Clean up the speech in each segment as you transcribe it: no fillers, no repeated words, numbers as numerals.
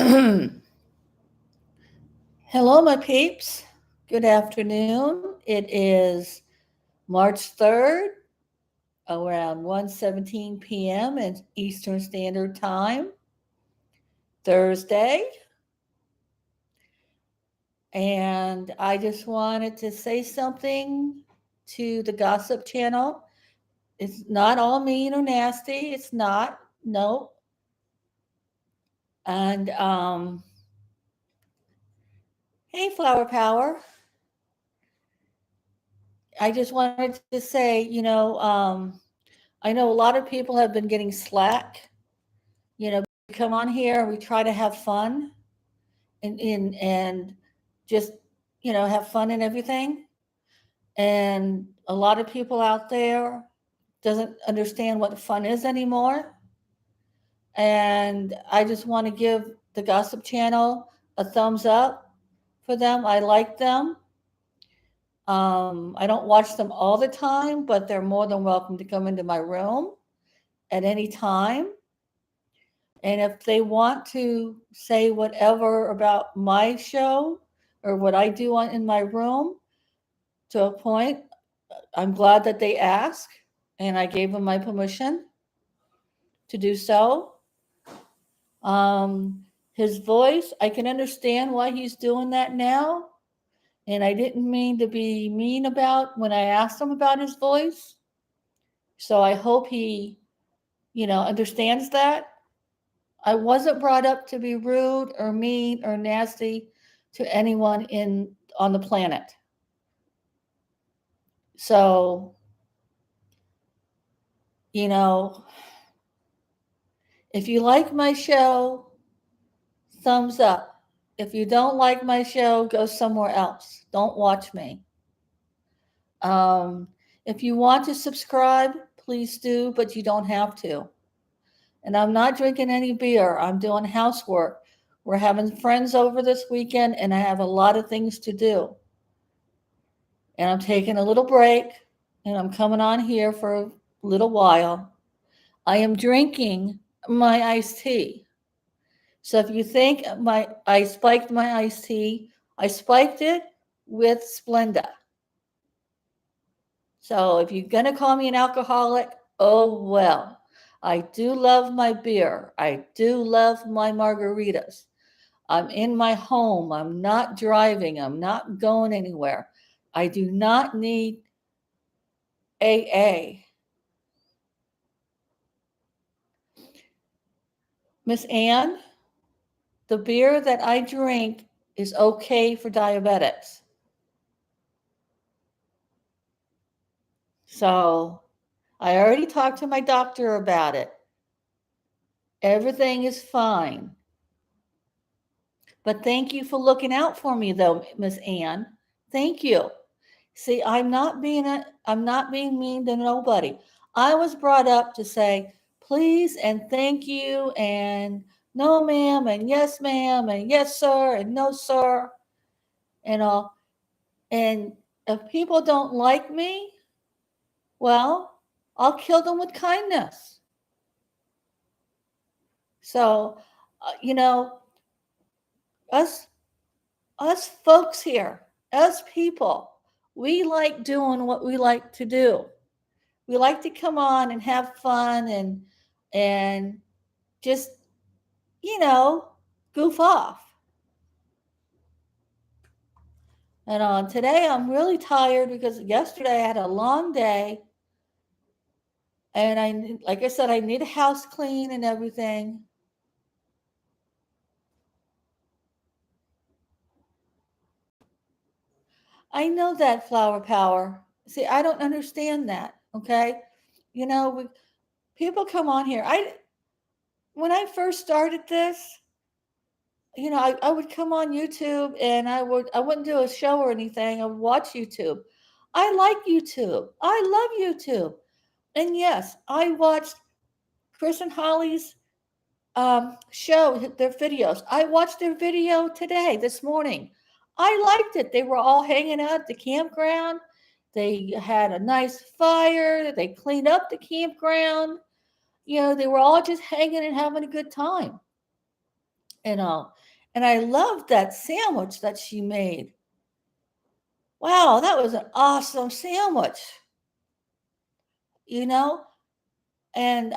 Hello, my peeps. Good afternoon. It is March 3rd, around 1:17 p.m. in Eastern Standard Time, Thursday. And I just wanted to say something to the gossip channel. It's not all mean or nasty. It's not. No. And hey, Flower Power. I just wanted to say, I know a lot of people have been getting slack. We come on here, we try to have fun and just, have fun and everything. And a lot of people out there doesn't understand what fun is anymore. And I just want to give the Gossip Channel a thumbs up for them. I like them. I don't watch them all the time, but they're more than welcome to come into my room at any time. And if they want to say whatever about my show or what I do in my room to a point, I'm glad that they asked and I gave them my permission to do so. Um, his voice, I can understand why he's doing that now. And I didn't mean to be mean about when I asked him about his voice. So I hope he, understands that. I wasn't brought up to be rude or mean or nasty to anyone on the planet. So, you know, if you like my show, thumbs up. If you don't like my show, go somewhere else. Don't watch me. Um, if you want to subscribe, please do, but you don't have to. And I'm not drinking any beer. I'm doing housework. We're having friends over this weekend, and I have a lot of things to do. And I'm taking a little break, and I'm coming on here for a little while. I am drinking my iced tea. So if you think I spiked my iced tea, I spiked it with Splenda. So if you're gonna call me an alcoholic, oh well. I do love my beer. I do love my margaritas. I'm in my home. I'm not driving. I'm not going anywhere. I do not need AA. Miss Ann, the beer that I drink is okay for diabetics. So I already talked to my doctor about it. Everything is fine. But thank you for looking out for me, though, Miss Ann. Thank you. See, I'm not being mean to nobody. I was brought up to say please and thank you and no ma'am and yes sir and no sir and all. And if people don't like me, well, I'll kill them with kindness. So, you know, us us folks here, us people, we like doing what we like to do. We like to come on and have fun and just, you know, goof off. And today I'm really tired because yesterday I had a long day and like I said, I need a house clean and everything. I know that flower power. See, I don't understand that. Okay. People come on here. When I first started this, I would come on YouTube and I wouldn't do a show or anything. I would watch YouTube. I like YouTube. I love YouTube. And yes, I watched Chris and Holly's show, their videos. I watched their video today, this morning. I liked it. They were all hanging out at the campground. They had a nice fire. They cleaned up the campground. They were all just hanging and having a good time. you know. And I loved that sandwich that she made. Wow, that was an awesome sandwich, you know? And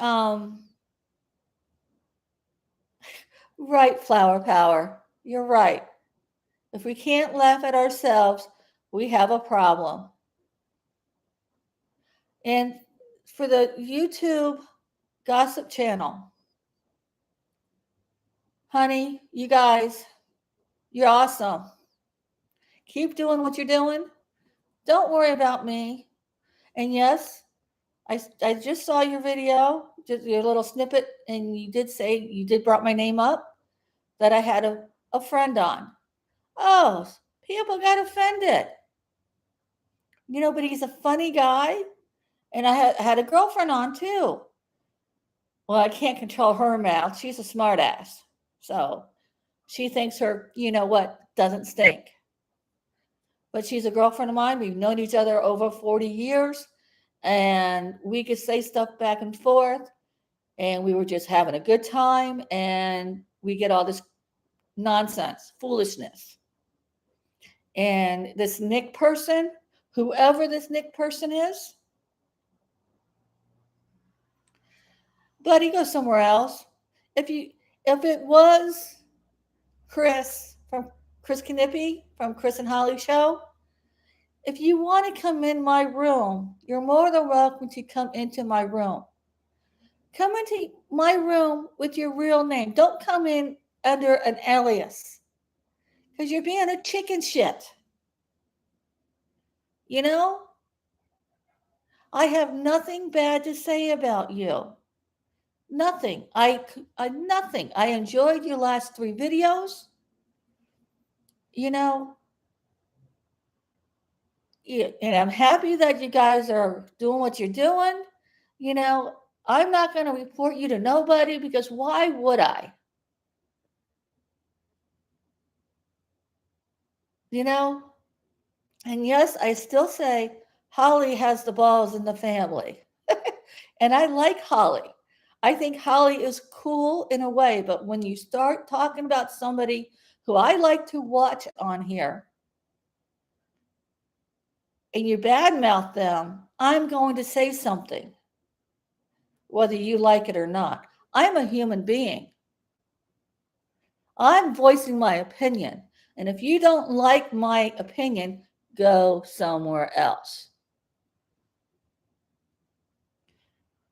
right, Flower Power. You're right. If we can't laugh at ourselves, we have a problem. And for the YouTube gossip channel, honey, you guys, you're awesome. Keep doing what you're doing. Don't worry about me. And yes, I just saw your video, just your little snippet, and you did say you did brought my name up that I had a friend on. Oh, people got offended. But he's a funny guy. And I had a girlfriend on too. Well, I can't control her mouth. She's a smartass. So she thinks her, doesn't stink. But she's a girlfriend of mine. We've known each other over 40 years. And we could say stuff back and forth. And we were just having a good time. And we get all this nonsense, foolishness. And this Nick person, whoever this Nick person is, buddy, go somewhere else. If it was Chris from Chris Knippi from Chris and Holly Show, if you want to come in my room, you're more than welcome to come into my room. Come into my room with your real name. Don't come in under an alias because you're being a chicken shit. I have nothing bad to say about you. Nothing. Nothing. I enjoyed your last 3 videos. And I'm happy that you guys are doing what you're doing. I'm not going to report you to nobody because why would I? And yes, I still say Holly has the balls in the family. And I like Holly. I think Holly is cool in a way, but when you start talking about somebody who I like to watch on here and you badmouth them, I'm going to say something, whether you like it or not. I'm a human being. I'm voicing my opinion. And if you don't like my opinion, go somewhere else.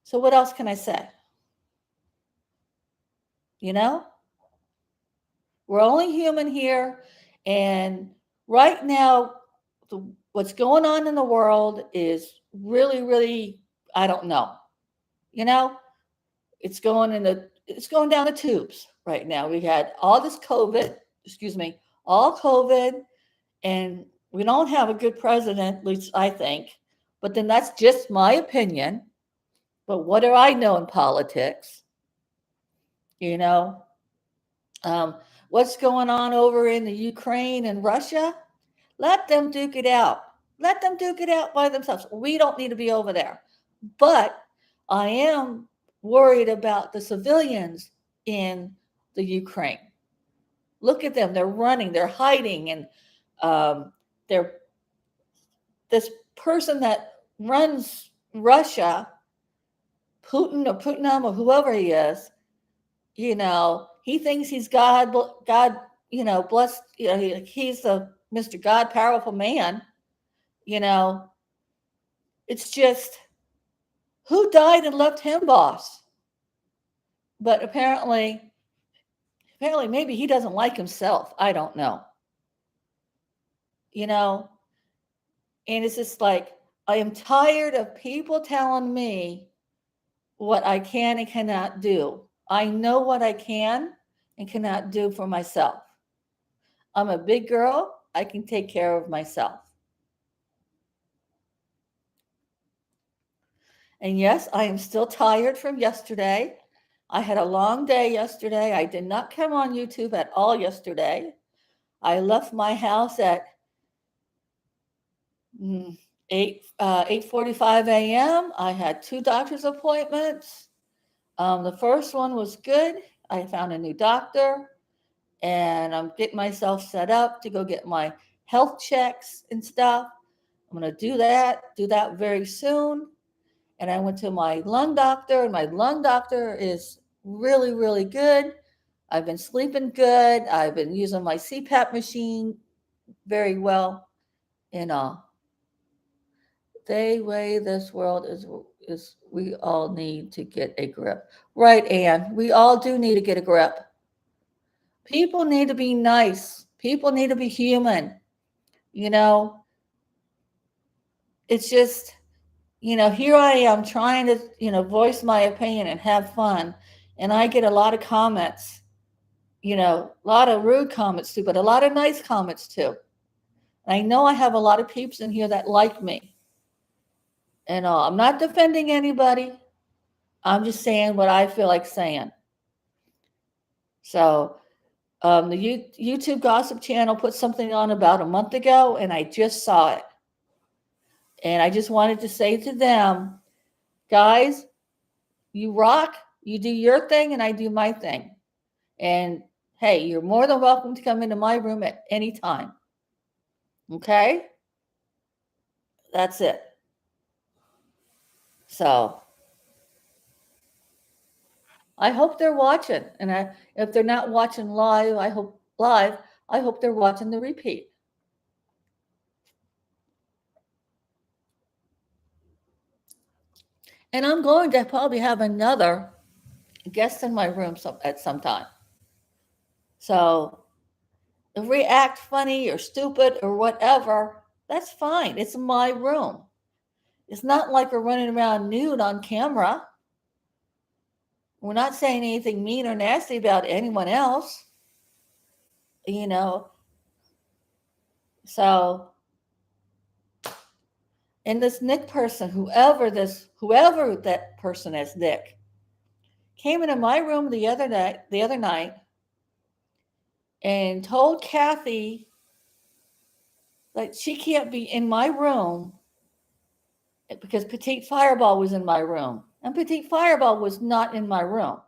So what else can I say? We're only human here. And right now, what's going on in the world is really, really, I don't know. It's going down the tubes right now. We had all this COVID, all COVID, and we don't have a good president, at least I think. But then that's just my opinion. But what do I know in politics? What's going on over in the Ukraine and Russia? Let them duke it out. Let them duke it out by themselves. We don't need to be over there. But I am worried about the civilians in the Ukraine. Look at them. They're running. They're hiding. And this person that runs Russia, Putin or whoever he is, he thinks he's God, blessed, he's the Mr. God, powerful man. It's just, who died and left him boss? But apparently maybe he doesn't like himself. I don't know. And it's just like, I am tired of people telling me what I can and cannot do. I know what I can and cannot do for myself. I'm a big girl. I can take care of myself. And yes, I am still tired from yesterday. I had a long day yesterday. I did not come on YouTube at all yesterday. I left my house at 8:45 a.m. I had 2 doctor's appointments. The first one was good. I found a new doctor. and I'm getting myself set up to go get my health checks and stuff. I'm going to do that very soon. And I went to my lung doctor, and my lung doctor is really, really good. I've been sleeping good. I've been using my CPAP machine very well. And the way this world is we all need to get a grip. Right, Anne? We all do need to get a grip. People need to be nice. People need to be human. You know, it's just, here I am trying to, voice my opinion and have fun. And I get a lot of comments, a lot of rude comments too, but a lot of nice comments too. And I know I have a lot of peeps in here that like me. And I'm not defending anybody. I'm just saying what I feel like saying. So the YouTube Gossip Channel put something on about a month ago, and I just saw it. And I just wanted to say to them, guys, you rock, you do your thing, and I do my thing. And hey, you're more than welcome to come into my room at any time. Okay? That's it. So I hope they're watching. And if they're not watching live, I hope they're watching the repeat. And I'm going to probably have another guest in my room at some time. So if we act funny or stupid or whatever, that's fine. It's my room. It's not like we're running around nude on camera. We're not saying anything mean or nasty about anyone else. So, and this Nick person, whoever that person is, Nick, came into my room the other night and told Kathy that she can't be in my room because Petite Fireball was in my room. And Petite Fireball was not in my room.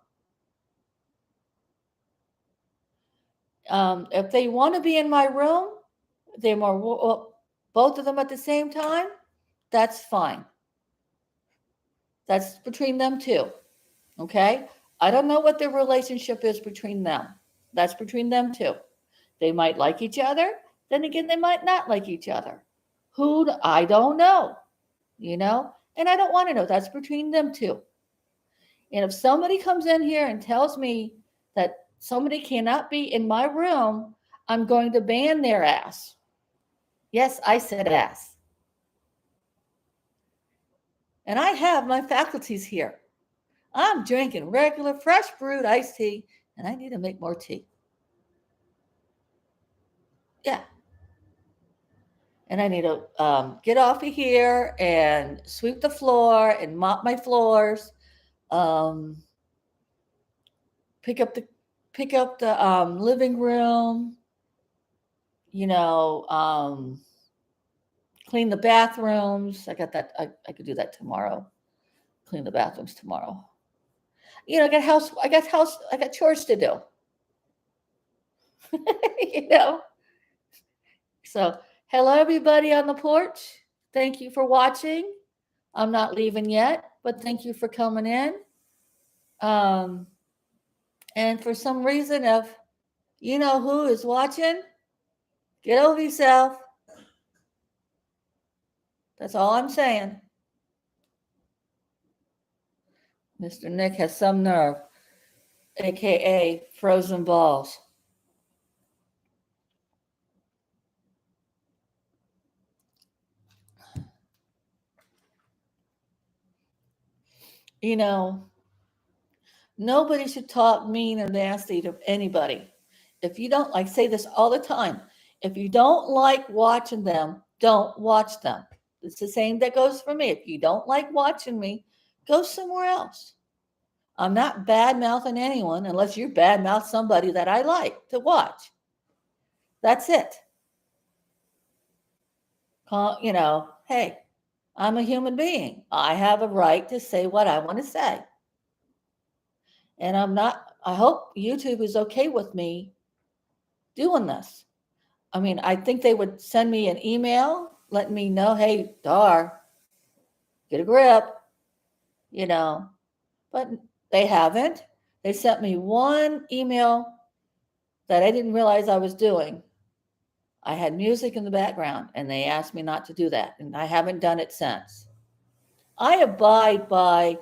If they want to be in my room, they're both of them at the same time, that's fine. That's between them two. Okay? I don't know what their relationship is between them. That's between them two. They might like each other. Then again, they might not like each other. I don't know. And I don't want to know. That's between them two. And if somebody comes in here and tells me that somebody cannot be in my room, I'm going to ban their ass. Yes, I said ass. And I have my faculties here. I'm drinking regular fresh brewed iced tea, and I need to make more tea. Yeah. And I need to get off of here and sweep the floor and mop my floors. Pick up the living room. Clean the bathrooms. I got that. I could do that tomorrow. Clean the bathrooms tomorrow. I got chores to do. So hello everybody on the porch. Thank you for watching. I'm not leaving yet, but thank you for coming in. And for some reason, if you know who is watching, get over yourself. That's all I'm saying. Mr. Nick has some nerve, aka frozen balls. Nobody should talk mean or nasty to anybody. If you don't, like, say this all the time, if you don't like watching them, don't watch them. It's the same that goes for me. If you don't like watching me, go somewhere else. I'm not bad mouthing anyone unless you bad mouth somebody that I like to watch. That's it. Hey, I'm a human being. I have a right to say what I want to say. And I hope YouTube is okay with me doing this. I mean, I think they would send me an email letting me know, hey, Dar, get a grip, you know, but they haven't. They sent me one email that I didn't realize I was doing. I had music in the background and they asked me not to do that. And I haven't done it since. I abide by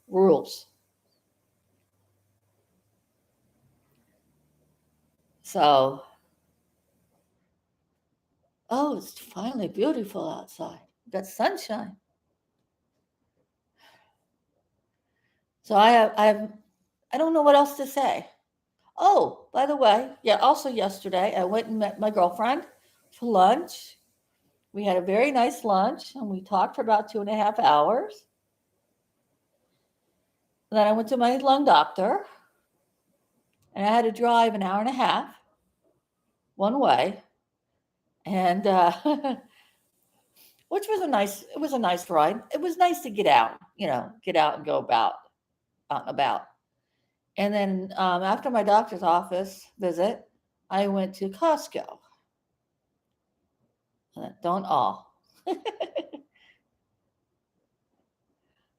rules. So, oh, it's finally beautiful outside. We've got sunshine. So I don't know what else to say. Oh, by the way, yeah, also yesterday I went and met my girlfriend for lunch. We had a very nice lunch and we talked for about 2.5 hours. And then I went to my lung doctor and I had to drive an hour and a half one way. And which was a nice ride. It was nice to get out, get out and go out and about. And then after my doctor's office visit, I went to Costco. Don't all.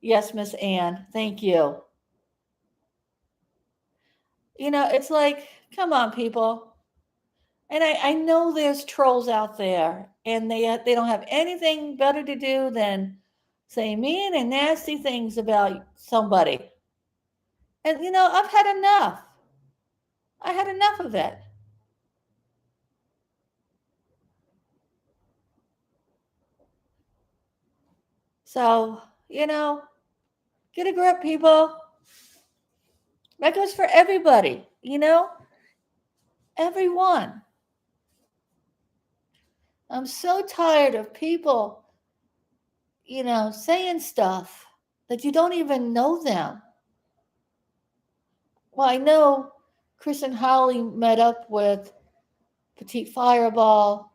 Yes, Miss Ann. Thank you. It's like, come on, people. And I know there's trolls out there, and they don't have anything better to do than say mean and nasty things about somebody. And I've had enough. I had enough of it. So, get a grip, people. That goes for everybody, everyone. I'm so tired of people, saying stuff that you don't even know them. Well, I know Chris and Holly met up with Petite Fireball.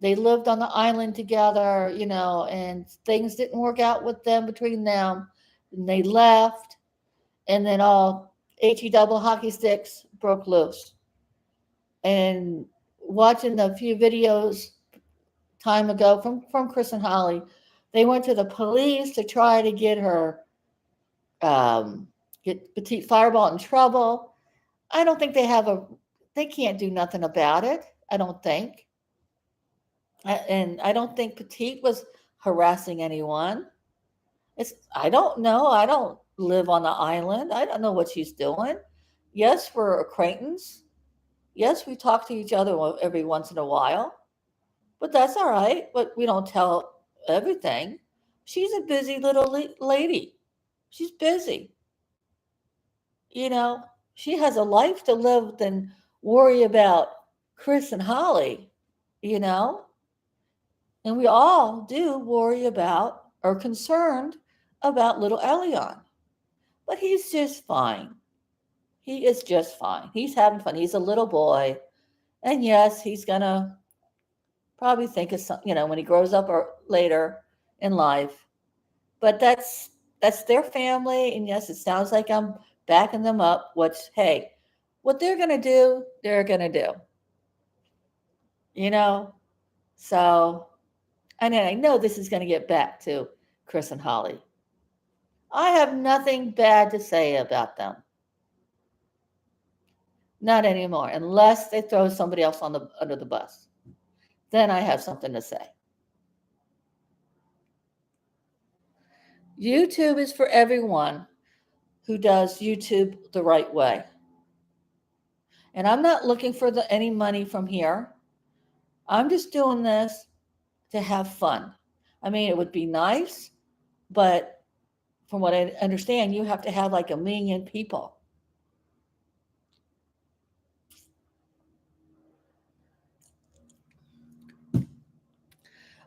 They lived on the island together, and things didn't work out with them between them. And they left, and then all HE double hockey sticks broke loose. And watching a few videos time ago from Chris and Holly, they went to the police to try to get her, get Petite Fireball in trouble. I don't think they can't do nothing about it. I don't think. And I don't think Petite was harassing anyone. I don't know. I don't live on the island. I don't know what she's doing. Yes, we're acquaintance. Yes, we talk to each other every once in a while, but that's all right. But we don't tell everything. She's a busy little lady. She's busy. You know, she has a life to live than worry about Chris and Holly, you know? And we all do worry about or concerned about little Elion. But he's just fine. He is just fine. He's having fun. He's a little boy. And yes, he's going to probably think of some, when he grows up or later in life. But that's their family. And yes, it sounds like I'm backing them up, which, hey, what they're going to do, they're going to do. So, and I know this is going to get back to Chris and Holly. I have nothing bad to say about them. Not anymore, unless they throw somebody else under the bus. Then I have something to say. YouTube is for everyone who does YouTube the right way. And I'm not looking for any money from here. I'm just doing this to have fun. I mean, it would be nice, but from what I understand, you have to have like 1 million people.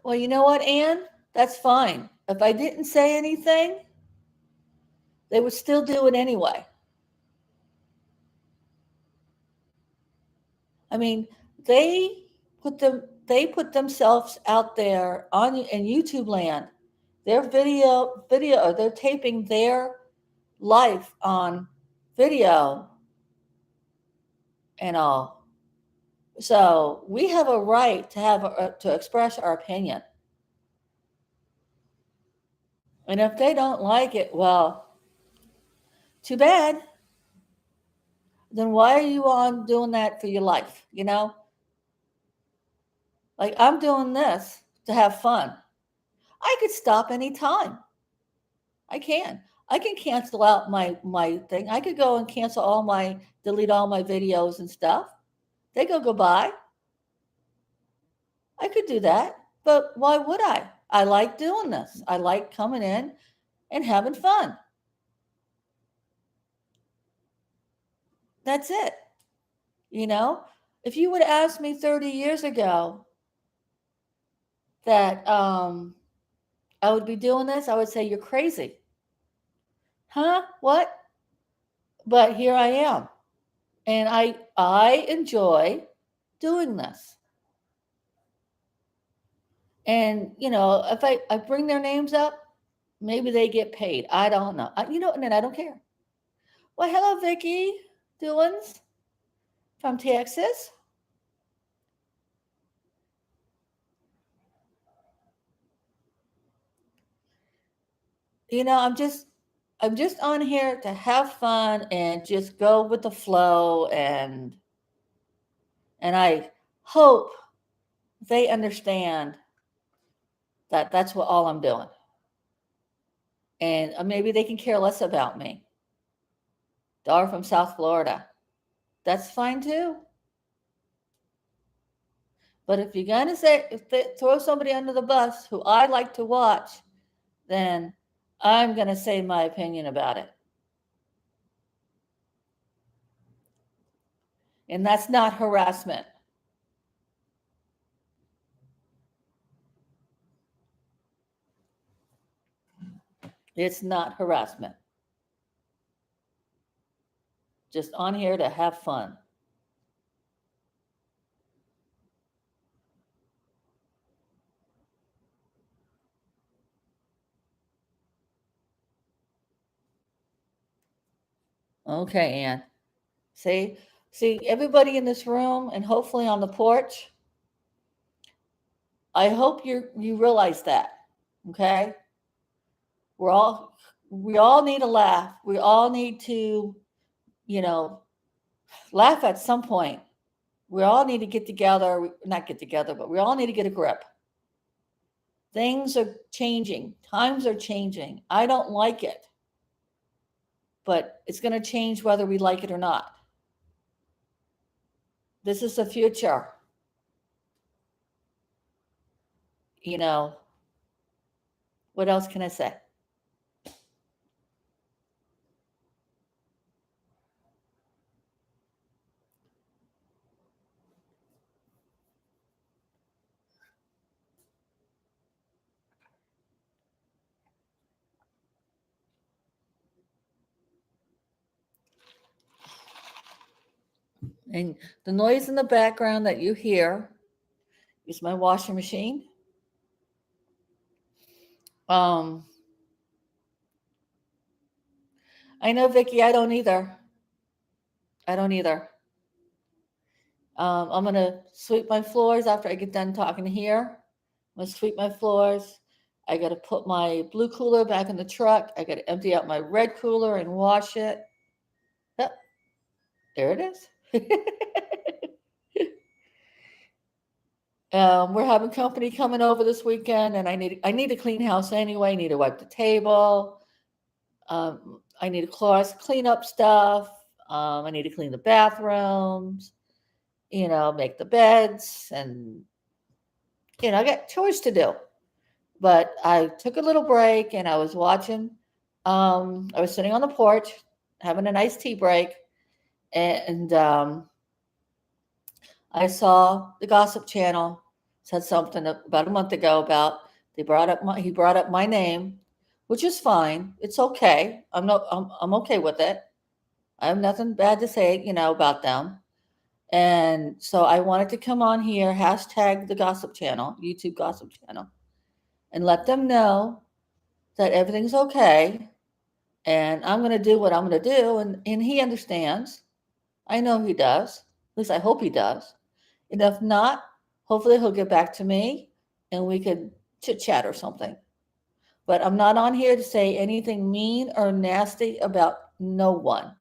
Well, you know what, Ann? That's fine. If I didn't say anything, they would still do it anyway. I mean, they put themselves out there in YouTube land. Their video, they're taping their life on video and all. So we have a right to to express our opinion. And if they don't like it, well, too bad. Then why are you on doing that for your life? Like I'm doing this to have fun. I could stop anytime. I can. I can cancel out my thing. I could go and cancel delete all my videos and stuff. They go goodbye. I could do that, but why would I? I like doing this. I like coming in and having fun. That's it. You know, if you would have asked me 30 years ago that I would be doing this, I would say you're crazy. Huh? What? But here I am. And I enjoy doing this. And if I bring their names up, maybe they get paid. I don't know. And then I don't care. Well, hello, Vicky Doings from Texas. I'm just on here to have fun and just go with the flow, and I hope they understand that that's what all I'm doing. And maybe they can care less about me. Dar from South Florida. That's fine too. But if you're gonna throw somebody under the bus who I like to watch, then I'm gonna say my opinion about it. And that's not harassment. It's not harassment. Just on here to have fun. Okay, Ann. See everybody in this room and hopefully on the porch. I hope you realize that. Okay? We all need a laugh. We all need to, you know, laugh at some point. We all need to get together, not get together, but we all need to get a grip. Things are changing. Times are changing. I don't like it, but it's going to change whether we like it or not. This is the future. What else can I say? And the noise in the background that you hear is my washing machine. I know, Vicki, I don't either. I don't either. I'm going to sweep my floors after I get done talking here. I'm going to sweep my floors. I got to put my blue cooler back in the truck. I got to empty out my red cooler and wash it. Yep. There it is. We're having company coming over this weekend, and I need to clean house anyway. I need to wipe the table. I need to clean up stuff. I need to clean the bathrooms. Make the beds, and I got chores to do. But I took a little break, and I was watching. I was sitting on the porch having a nice tea break, and I saw the Gossip Channel said something about a month ago about he brought up my name, which is fine. It's okay. I'm okay with it. I have nothing bad to say, about them. And so I wanted to come on here, hashtag the Gossip Channel, YouTube Gossip Channel, and let them know that everything's okay. And I'm going to do what I'm going to do. And he understands. I know he does. At least I hope he does. And if not, hopefully he'll get back to me and we could chit chat or something. But I'm not on here to say anything mean or nasty about no one.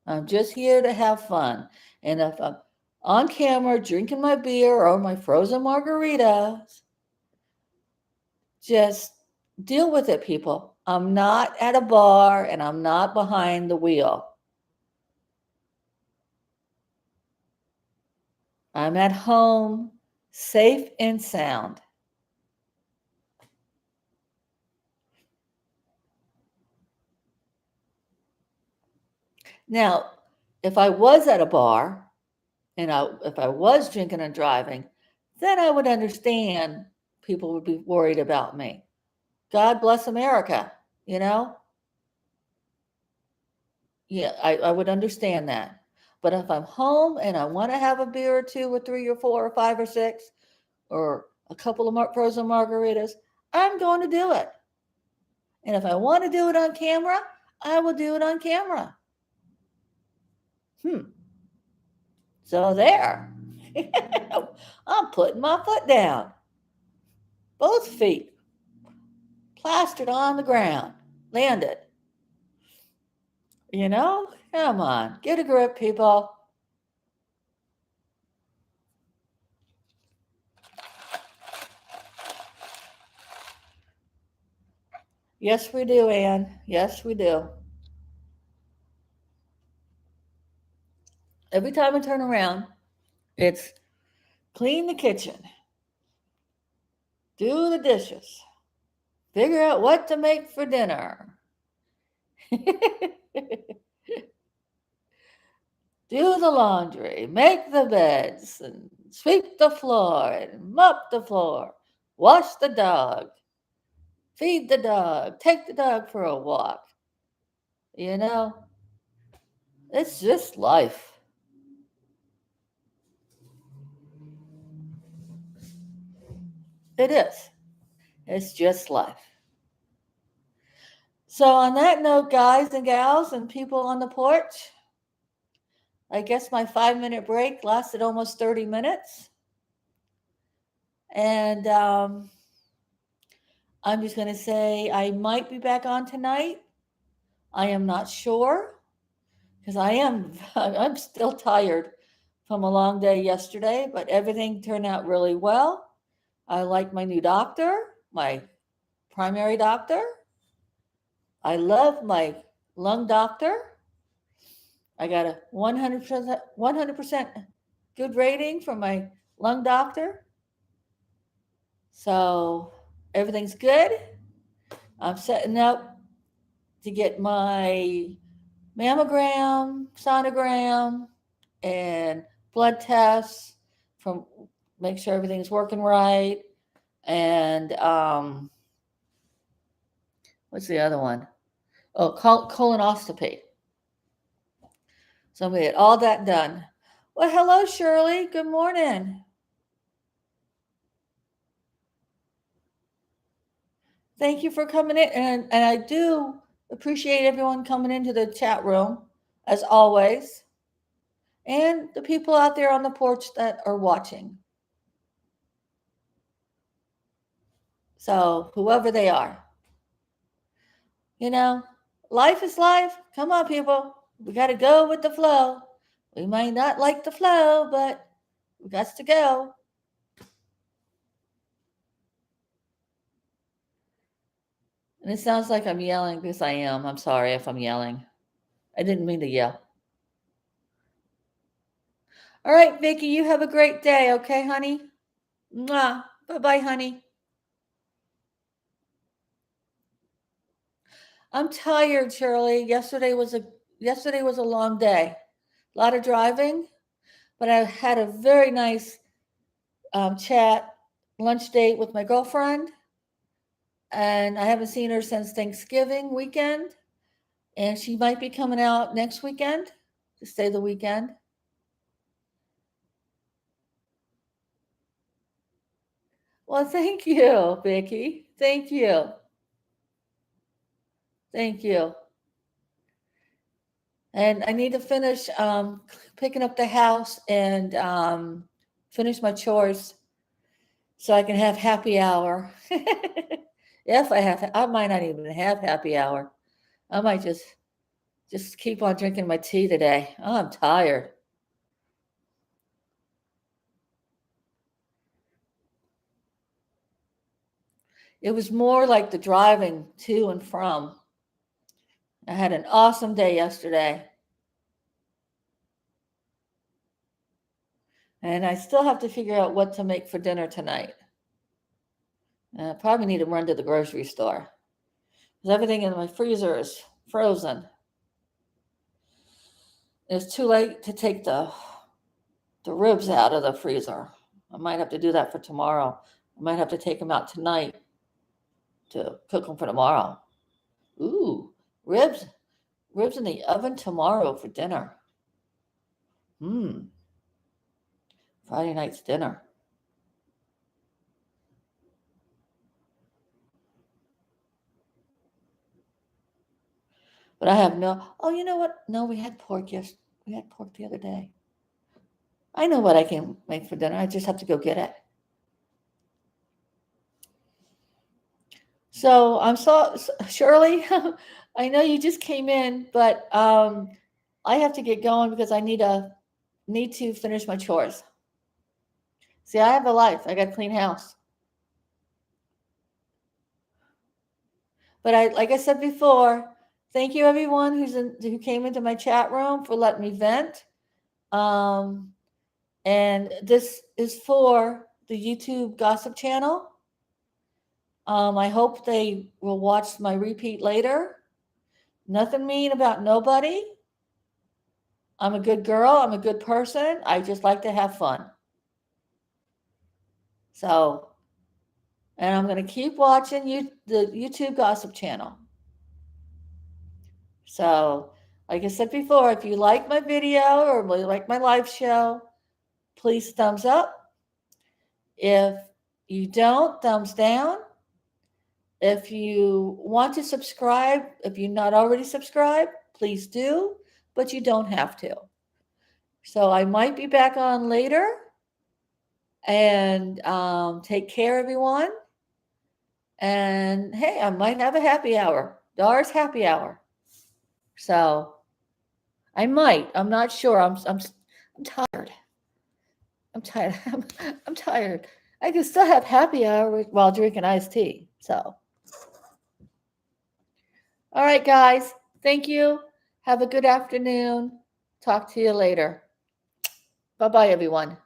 I'm just here to have fun. And if I'm on camera drinking my beer or my frozen margaritas, just deal with it, people. I'm not at a bar and I'm not behind the wheel. I'm at home, safe and sound. Now, if I was at a bar and if I was drinking and driving, then I would understand people would be worried about me. God bless America, you know? Yeah, I would understand that. But if I'm home and I want to have a beer or two or three or four or five or six or a couple of frozen margaritas, I'm going to do it. And if I want to do it on camera, I will do it on camera. So there. I'm putting my foot down. Both feet plastered on the ground. Landed. You know? Come on. Get a grip, people. Yes, we do, Anne. Yes, we do. Every time I turn around, it's clean the kitchen, do the dishes, figure out what to make for dinner, do the laundry, make the beds, and sweep the floor, and mop the floor, wash the dog, feed the dog, take the dog for a walk. You know, it's just life. It is. It's just life. So, on that note, guys and gals and people on the porch, I guess my 5 minute break lasted almost 30 minutes. And I'm just going to say I might be back on tonight. I am not sure because I'm still tired from a long day yesterday, but everything turned out really well. I like my new doctor, my primary doctor. I love my lung doctor. I got a 100% good rating from my lung doctor. So everything's good. I'm setting up to get my mammogram, sonogram, and blood tests from make sure everything's working right. And what's the other one? Oh, colonoscopy. So we had all that done. Well, hello, Shirley. Good morning. Thank you for coming in. And I do appreciate everyone coming into the chat room, as always, and the people out there on the porch that are watching. So, whoever they are, you know, life is life. Come on, people. We got to go with the flow. We might not like the flow, but we got to go. And it sounds like I'm yelling because I am. I'm sorry if I'm yelling. I didn't mean to yell. All right, Vicki, you have a great day, okay, honey? Mwah. Bye-bye, honey. I'm tired, Shirley. Yesterday was a long day. A lot of driving, but I had a very nice chat lunch date with my girlfriend, and I haven't seen her since Thanksgiving weekend, and she might be coming out next weekend to stay the weekend. Well, thank you, Vicki. Thank you. Thank you. And I need to finish picking up the house and finish my chores so I can have happy hour. If I might not even have happy hour. I might just keep on drinking my tea today. Oh, I'm tired. It was more like the driving to and from. I had an awesome day yesterday. And I still have to figure out what to make for dinner tonight. I probably need to run to the grocery store because everything in my freezer is frozen. It's too late to take the ribs out of the freezer. I might have to do that for tomorrow. I might have to take them out tonight to cook them for tomorrow. Ooh, ribs in the oven tomorrow for dinner. Friday night's dinner. But I have you know what? No, we had pork we had pork the other day. I know what I can make for dinner. I just have to go get it. So Shirley, I know you just came in, but I have to get going because I need to finish my chores. See, I have a life. I got to clean house. But like I said before, thank you everyone who came into my chat room for letting me vent. And this is for the YouTube gossip channel. I hope they will watch my repeat later. Nothing mean about nobody. I'm a good girl. I'm a good person. I just like to have fun. So, and I'm going to keep watching the YouTube gossip channel. So, like I said before, if you like my video or you like my live show, please thumbs up. If you don't, thumbs down. If you want to subscribe, if you're not already subscribed, please do, but you don't have to. So I might be back on later. And take care, everyone. And hey, I might have a happy hour. Dar's happy hour. So I might. I'm not sure. I'm tired. I'm tired. I'm tired. I can still have happy hour while drinking iced tea. So, all right, guys. Thank you. Have a good afternoon. Talk to you later. Bye-bye, everyone.